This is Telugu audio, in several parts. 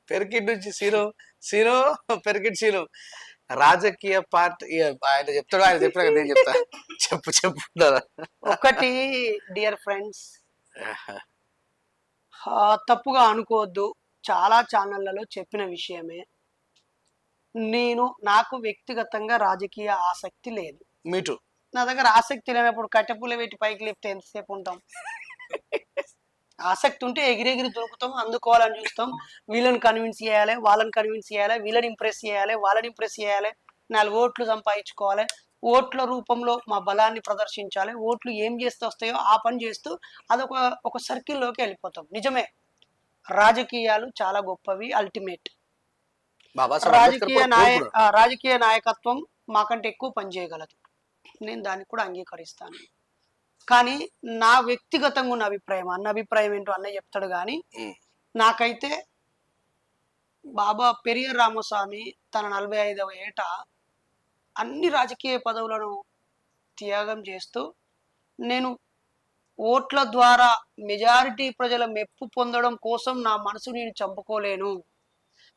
పెరికిట్ నుంచి సీను సీను పెరికిట్ సీను రాజకీయ పార్టీ ఆయన చెప్తాడు, ఆయన చెప్పినా నేను చెప్తా. చెప్పు చెప్పు. ఒకటి డియర్ ఫ్రెండ్స్, తప్పుగా అనుకోవద్దు, చాలా ఛానళ్లలో చెప్పిన విషయమే. నాకు వ్యక్తిగతంగా రాజకీయ ఆసక్తి లేదు. మీటు నా దగ్గర ఆసక్తి లేనప్పుడు కట్టెపుల్ల పెట్టి పైకి లేపితే ఎంతసేపు ఉంటాం? ఆసక్తి ఉంటే ఎగిరెగిరి దొరుకుతాం, అందుకోవాలని చూస్తాం. వీళ్ళని కన్విన్స్ చేయాలి, వాళ్ళని కన్విన్స్ చేయాలి, వీళ్ళని ఇంప్రెస్ చేయాలి, వాళ్ళని ఇంప్రెస్ చేయాలి, 4 ఓట్లు సంపాదించుకోవాలి, ఓట్ల రూపంలో మా బలాన్ని ప్రదర్శించాలి, ఓట్లు ఏం చేస్తే వస్తాయో ఆ పని చేస్తూ ఒక సర్కిల్లోకి వెళ్ళిపోతాం. నిజమే, రాజకీయాలు చాలా గొప్పవి, అల్టిమేట్. రాజకీయ నాయకత్వం మాకంటే ఎక్కువ పని చేయగలదు, నేను దానికి కూడా అంగీకరిస్తాను. కానీ నా వ్యక్తిగతంగా ఉన్న అభిప్రాయం, అన్న అభిప్రాయం ఏంటో అన్నయ్య చెప్తాడు. కానీ నాకైతే బాబా పెరియర్ రామస్వామి తన 45వ ఏట అన్ని రాజకీయ పదవులను త్యాగం చేస్తూ, నేను ఓట్ల ద్వారా మెజారిటీ ప్రజల మెప్పు పొందడం కోసం నా మనసు నేను చంపుకోలేను,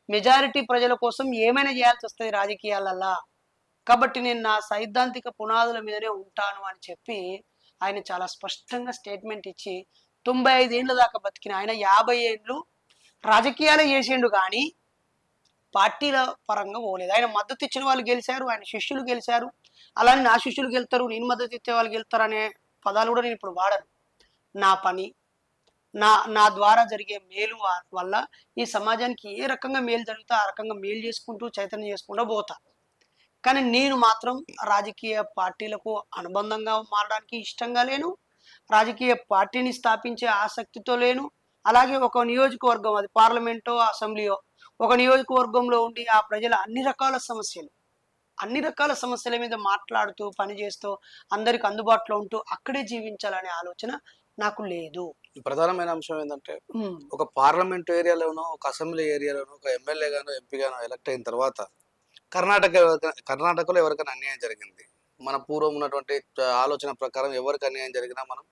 మెజారిటీ ప్రజల కోసం ఏమైనా చేయాల్సి వస్తుంది రాజకీయాలల్లా, కాబట్టి నేను నా సైద్ధాంతిక పునాదుల మీదనే ఉంటాను అని చెప్పి ఆయన చాలా స్పష్టంగా స్టేట్మెంట్ ఇచ్చి 95 ఏళ్ళ దాకా బతికిన ఆయన 50 ఏళ్ళు రాజకీయాలే చేసిండు, కానీ పార్టీల పరంగా పోలేదు. ఆయన మద్దతు ఇచ్చిన వాళ్ళు గెలిచారు, ఆయన శిష్యులు గెలిచారు, అలానే నా శిష్యులు గెలుతారు, నేను మద్దతు ఇచ్చే వాళ్ళు గెలుతారు అనే పదాలు కూడా నేను ఇప్పుడు వాడను. నా పని, నా ద్వారా జరిగే మేలు వల్ల ఈ సమాజానికి ఏ రకంగా మేలు జరుగుతా ఆ రకంగా మేలు చేసుకుంటూ చైతన్యం చేసుకుంటూ పోతా. కానీ నేను మాత్రం రాజకీయ పార్టీలకు అనుబంధంగా మారడానికి ఇష్టంగా లేను, రాజకీయ పార్టీని స్థాపించే ఆసక్తితో లేను. అలాగే ఒక నియోజకవర్గం, అది పార్లమెంటో అసెంబ్లీయో, ఒక నియోజకవర్గంలో ఉండి ఆ ప్రజల అన్ని రకాల సమస్యల మీద మాట్లాడుతూ పనిచేస్తూ అందరికి అందుబాటులో ఉంటూ అక్కడే జీవించాలనే ఆలోచన నాకు లేదు. ప్రధానమైన అంశం ఏంటంటే, ఒక పార్లమెంట్ ఏరియాలోనో, ఒక అసెంబ్లీ ఏరియాలోనో, ఒక ఎమ్మెల్యే గానో ఎంపీ గానో ఎలక్ట్ అయిన తర్వాత కర్ణాటకలో ఎవరికైనా అన్యాయం జరిగింది, మన పూర్వం ఉన్నటువంటి ఆలోచన ప్రకారం ఎవరికి అన్యాయం జరిగినా మనం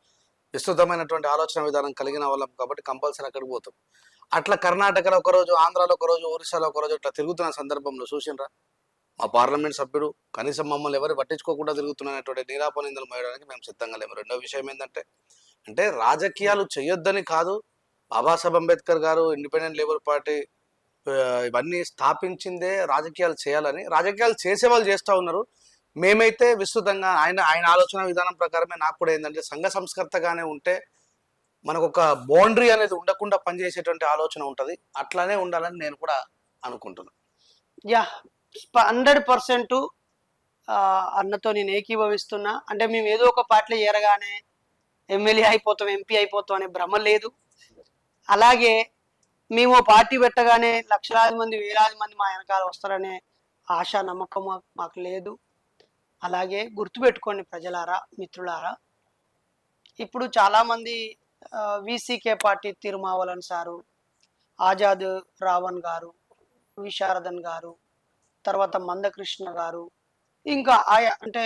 విస్తృతమైనటువంటి ఆలోచన విధానం కలిగిన వాళ్ళం కాబట్టి కంపల్సరీ అక్కడికి పోతాం. అట్లా కర్ణాటకలో ఒకరోజు, ఆంధ్రాలో ఒకరోజు, ఒరిస్సాలో ఒకరోజు అట్లా తిరుగుతున్న సందర్భంలో చూసిండ్రా మా పార్లమెంట్ సభ్యుడు కనీసం మమ్మల్ని ఎవరు పట్టించుకోకుండా తిరుగుతున్నటువంటి నిరాపనిందలు మోయడానికి మేము సిద్ధంగా లేము. రెండో విషయం ఏంటంటే, రాజకీయాలు చేయొద్దని కాదు, బాబాసాహెబ్ అంబేద్కర్ గారు ఇండిపెండెంట్ లేబర్ పార్టీ ఇవన్నీ స్థాపించిందే రాజకీయాలు చేయాలని. రాజకీయాలు చేసే వాళ్ళు చేస్తూ ఉన్నారు. మేమైతే విస్తృతంగా ఆయన ఆలోచన విధానం ప్రకారమే నాకు కూడా ఏంటంటే, సంఘ సంస్కర్తగానే ఉంటే మనకు ఒక బౌండరీ అనేది ఉండకుండా పనిచేసేటువంటి ఆలోచన ఉంటుంది, అట్లానే ఉండాలని నేను కూడా అనుకుంటున్నాను. 100% అన్నతో నేను ఏకీభవిస్తున్నా. అంటే మేము ఏదో ఒక పార్టీలో చేరగానే ఎమ్మెల్యే అయిపోతాం, ఎంపీ అయిపోతాం అనే భ్రమ లేదు. అలాగే మేము పార్టీ పెట్టగానే లక్షలాది మంది, వేలాది మంది మా వెనకాల వస్తారనే ఆశ, నమ్మకం మాకు లేదు. అలాగే గుర్తుపెట్టుకోండి ప్రజలారా, మిత్రులారా, ఇప్పుడు చాలామంది వీసీకే పార్టీ తిరుమావలన్ సారు, ఆజాద్ రావణ్ గారు, విశారదన్ గారు, తర్వాత మందకృష్ణ గారు, ఇంకా అంటే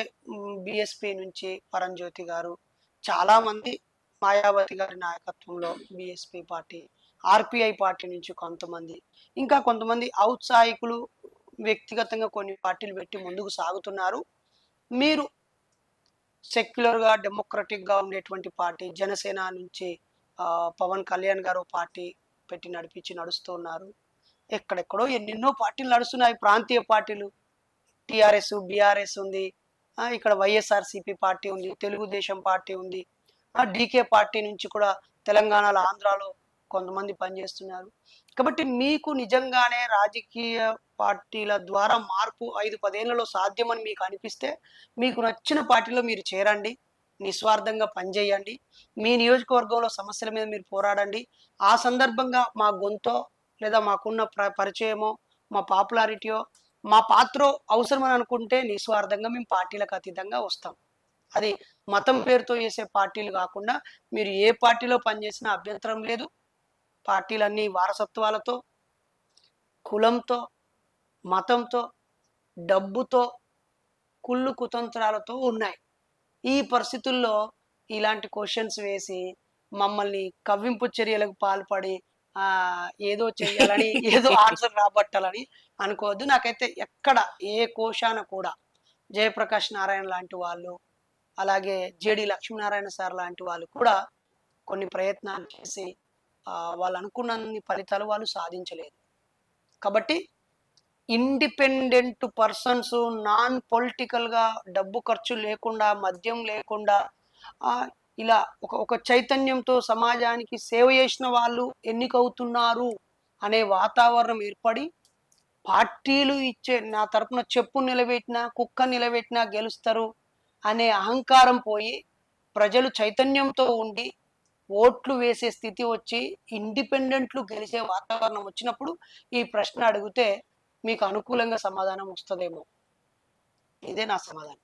బిఎస్పి నుంచి పరంజ్యోతి గారు, చాలామంది, మాయావతి గారి నాయకత్వంలో బిఎస్పి పార్టీ, ఆర్పిఐ పార్టీ నుంచి కొంతమంది, ఇంకా కొంతమంది ఔత్సాహికులు వ్యక్తిగతంగా కొన్ని పార్టీలు పెట్టి ముందుకు సాగుతున్నారు. మీరు సెక్యులర్గా, డెమోక్రటిక్గా ఉండేటువంటి పార్టీ జనసేన నుంచి పవన్ కళ్యాణ్ గారు పార్టీ పెట్టి నడుస్తూ ఉన్నారు. ఎక్కడెక్కడో ఎన్నెన్నో పార్టీలు నడుస్తున్నాయి, ప్రాంతీయ పార్టీలు, టిఆర్ఎస్, బిఆర్ఎస్ ఉంది, ఇక్కడ వైఎస్ఆర్సిపి పార్టీ ఉంది, తెలుగుదేశం పార్టీ ఉంది, డీకే పార్టీ నుంచి కూడా తెలంగాణలో, ఆంధ్రాలో కొంతమంది పనిచేస్తున్నారు. కాబట్టి మీకు నిజంగానే రాజకీయ పార్టీల ద్వారా మార్పు 5-10 ఏళ్లలో సాధ్యమని మీకు అనిపిస్తే మీకు నచ్చిన పార్టీలో మీరు చేరండి, నిస్వార్థంగా పనిచేయండి, మీ నియోజకవర్గంలో సమస్యల మీద మీరు పోరాడండి. ఆ సందర్భంగా మా గొంతో లేదా మాకున్న పరిచయమో, మా పాపులారిటీయో, మా పాత్ర అవసరమని అనుకుంటే నిస్వార్థంగా మేము పార్టీలకు అతీతంగా వస్తాం. అది మతం పేరుతో చేసే పార్టీలు కాకుండా మీరు ఏ పార్టీలో పనిచేసినా అభ్యంతరం లేదు. పార్టీలన్నీ వారసత్వాలతో, కులంతో, మతంతో, డబ్బుతో, కుళ్ళు కుతంత్రాలతో ఉన్నాయి. ఈ పరిస్థితుల్లో ఇలాంటి క్వశ్చన్స్ వేసి మమ్మల్ని కవ్వింపు చర్యలకు పాల్పడి ఆ ఏదో చెయ్యాలని ఏదో ఆన్సర్ రాబట్టాలని అనుకోవద్దు. నాకైతే ఎక్కడ ఏ కోశాన కూడా జయప్రకాష్ నారాయణ లాంటి వాళ్ళు, అలాగే జేడి లక్ష్మీనారాయణ సార్ లాంటి వాళ్ళు కూడా కొన్ని ప్రయత్నాలు చేసి వాళ్ళు అనుకున్నన్ని ఫలితాలు వాళ్ళు సాధించలేదు. కాబట్టి ఇండిపెండెంట్ పర్సన్స్, నాన్ పొలిటికల్‌గా డబ్బు ఖర్చు లేకుండా, మద్యం లేకుండా ఇలా ఒక చైతన్యంతో సమాజానికి సేవ చేసిన వాళ్ళు ఎన్నికవుతున్నారు అనే వాతావరణం ఏర్పడి, పార్టీలు ఇచ్చే నా తరపున చెప్పు నిలబెట్టినా, కుక్క నిలబెట్టినా గెలుస్తారు అనే అహంకారం పోయి, ప్రజలు చైతన్యంతో ఉండి ఓట్లు వేసే స్థితి వచ్చి, ఇండిపెండెంట్లు గెలిచే వాతావరణం వచ్చినప్పుడు ఈ ప్రశ్న అడిగితే మీకు అనుకూలంగా సమాధానం వస్తదేమో. ఇదే నా సమాధానం.